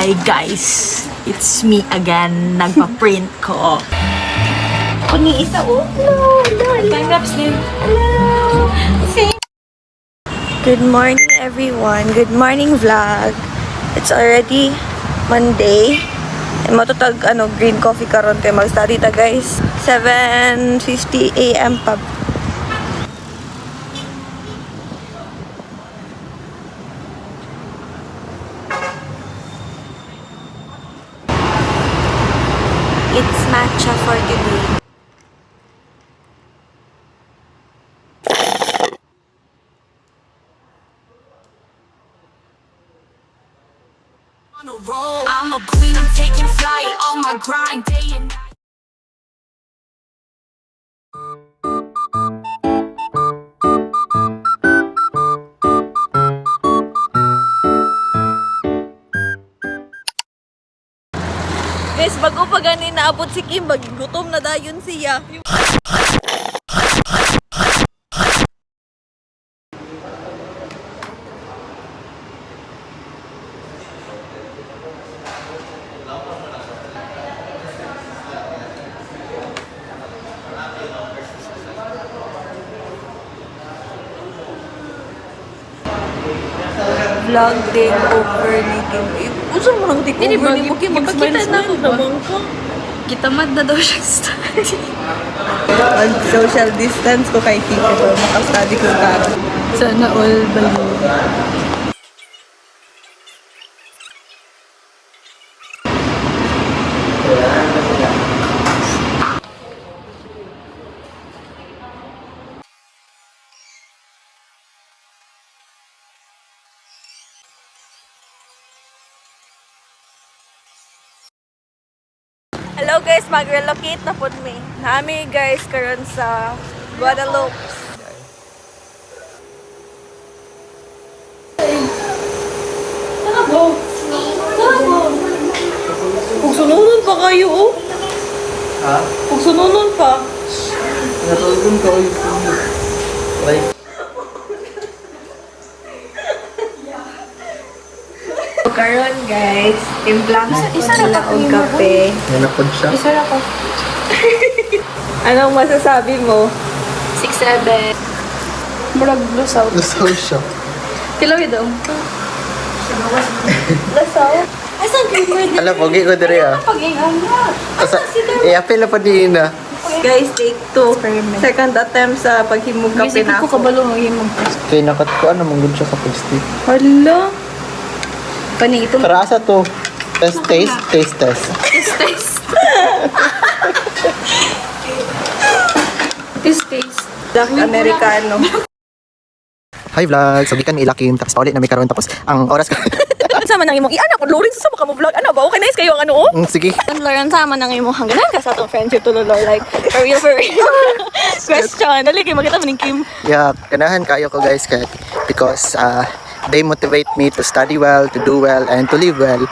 Hi guys, it's me again. Nagpa-print ko. Kuning isa oh. Hello. Time lapse din. Hello. Good morning everyone. Good morning vlog. It's already Monday. Matutag green coffee karon kay mag-study ta guys. 7:50 AM pa. It's matcha for today. On a roll, I'm a queen, I'm taking flight on my grind day and night. Guys, bago pa ganin naabot si Kim, gutom na dayon siya. Vlog day over ni Kim. Usan mo nang take over ni mo Kim? Magpakita na ako naman ko. Kitamad na daw siya study. Mag-social distance ko kay Kim pero makastudy ko karon. Sana all baliw. Hello guys, mag-relocate na po mi. Nami guys karon sa Guadalupe. Tabo. Kung sununon pa kayo oh. Ha? Kung sununon pa. Natulog ko yung like Karon guys, timplang isa na og kape. nanapod siya. Isa na ko. Anong masasabi mo? 6'7". Murag lusaw. Gusto siya. Tilawi daw. Lasaw? Asan kayo? Alam, pogi ko diri ah. Pag-ingang na. Asa, apel na pa din na. Guys, take 2. Second attempt sa paghimog kape Kasi na ko ako. kabalo ng imong post. Kaya nakat ko, ano, manggod siya kapag stick. Hala. Pani ito. Para asa to? Taste. Taste. Taste. Jack Americano. Hi vlog! So, gikan ilakim, tapos paulit na may karoon, tapos ang oras ka. Sama nang imong i-anak ko, Lorin, sa ka mo vlog. Ano ba? Okay, nice kayo ang ano, oh? Sige. Lauren, sama nang imong hangganan ka sa atong friendship to Lord. Like, for real. Question. Dali, kayo makita mo ni Kim. Yeah, ganahan kayo ko guys because they motivate me to study well, to do well, and to live well.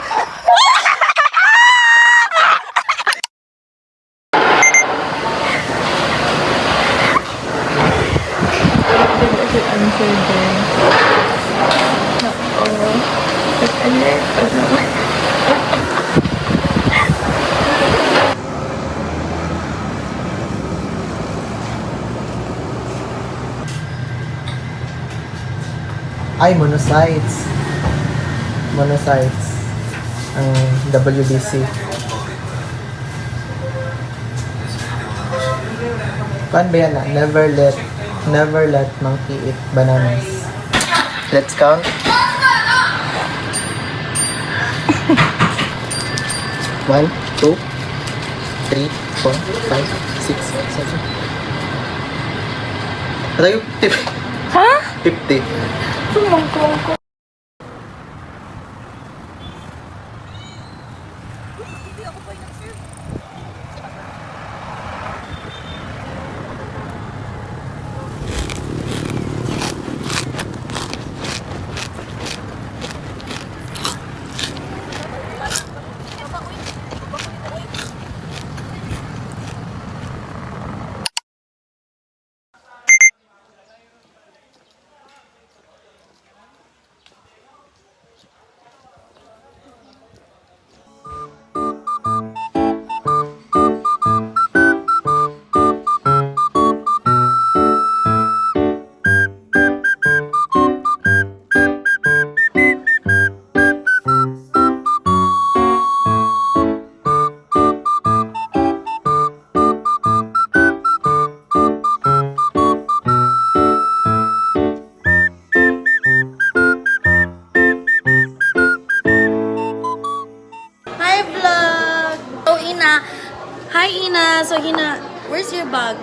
Ay, monocytes. Ang WBC. Paano ba yan na? Never let monkey eat bananas. Let's count. 1, 2, 3, 4, 5, 6, 7. Tayo, 50. Ha? 50. Sumangkong ko. So, Hina, where's your bag?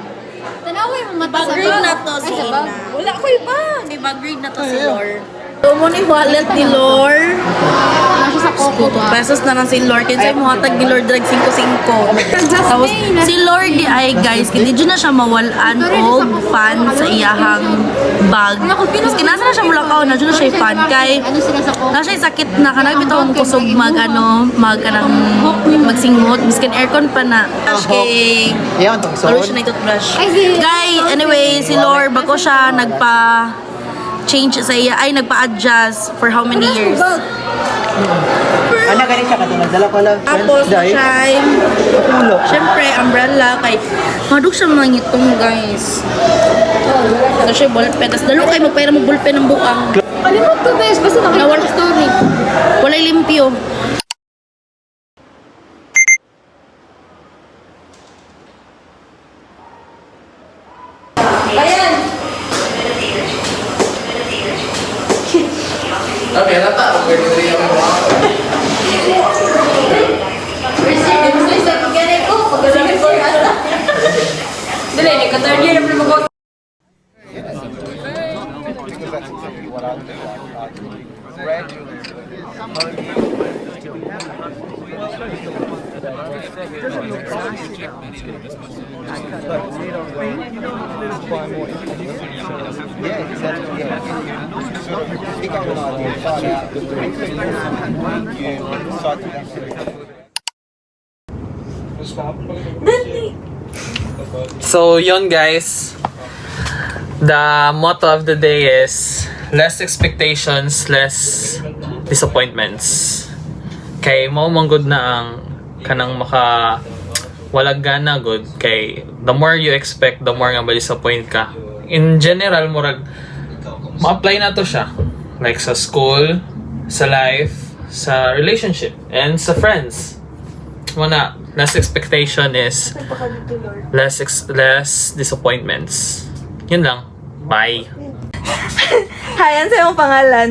Tanaway mo mata Bag grade na to si Hina. Wala ko iba. May bag grade na to si Lore. Ito mo ni wallet ni Lore. Nasa sa coco 2 pesos na lang si Lord. Kaya mo hatag ni Lord drag 5-5. Tapos si Lord di ay guys, hindi dyan na siya mawalan og fan sa iyahang bag. Tapos kinasa na siya mula ka, na dyan na siya fan. Kay Ano sila sa coco? na siya sakit na kanag bitaw ang kusog magsinghot. Miskin aircon pa na. Kay Yan, itong Lord siya isuon. na toothbrush. Ay, si- Guy, anyway, si Lord, bago siya nagpa-change sa iya, ay nagpa-adjust for how many years? Ano ganun siya katulad? Dala ko lang. Tapos, siya, Ulo. syempre, umbrella, kay, madug siya mga ngitong, guys. Ito siya, ballpen. Tapos, dalo kayo, magpahira mo ballpen ng buang. Kalimot ko, bes. Basta nakita ko story. Walay limpyo. So, yun guys. The motto of the day is less expectations, less disappointments. Kay mo man good na ang kanang maka walag gana good kay the more you expect, the more nga ma-disappoint ka. In general, murag ma-apply na to siya. Like sa school, sa life, sa relationship, and sa friends. Muna, less expectation is less disappointments. Yun lang. Bye. Hi, ano sa iyong pangalan?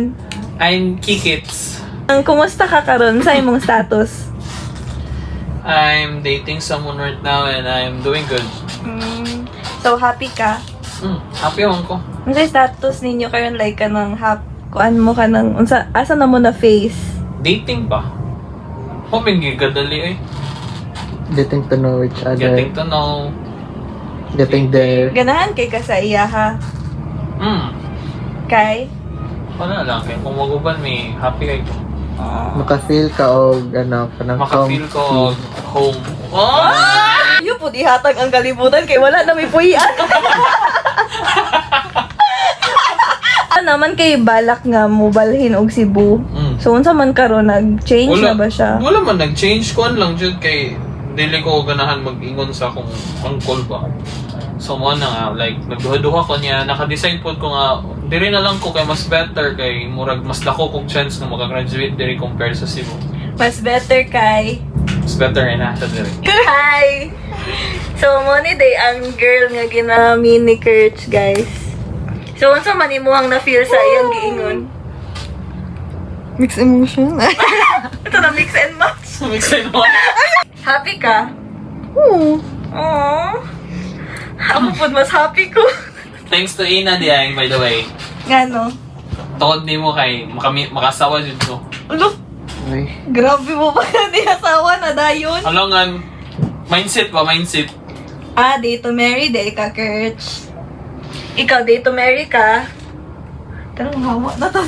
I'm Kikits. Kumusta ka karon sa imong status? I'm dating someone right now and I'm doing good. So, happy ka? Happy ako ko. Ano sa status ninyo karon like ka ng kuan mo ka ng unsa asa na mo na face? Dating pa. Hoping gigadali eh. Getting to know each other. Getting to know. Getting there. Ganahan kay ka sa iya ha. Kay Wala lang. Kaya kung maguban may happy kayo. Maka-feel ka og ano, kanang Makafeel ko home. Oh! Yung po dihatag ang kalibutan kay wala na may puyian. Naman kay balak nga mobalhin og Cebu. So unsa man karon nag-change na ba siya? Wala man nag-change ko lang jud kay dili ko ganahan mag-ingon sa akong uncle ba. So mo na nga like nagduha-duha ko niya naka-decide pod ko nga diri na lang ko kay mas better kay murag mas dako kog chance nga maka-graduate diri compare sa Cebu. Mas better kay Mas better na sa diri. Hi! So, mo ni day ang girl nga ginami ni Kirch, guys. So, unsa man imuhang na-feel sa iyang giingon? Mixed emotion. Ito na mix and match. Mixin mo. Happy ka? Oo. Aww. Ako po mas happy ko. Thanks to Ina Diang, by the way. Ngano? Tungod ni mo kay makasawa jud ko. Look, Uy. grabe mo ba ni asawa na dayon? Alongan, mindset ba? Mindset. Ah, day to marry, day ka, Kirch. Ikaw, day to marry ka. Tarong hawa na to.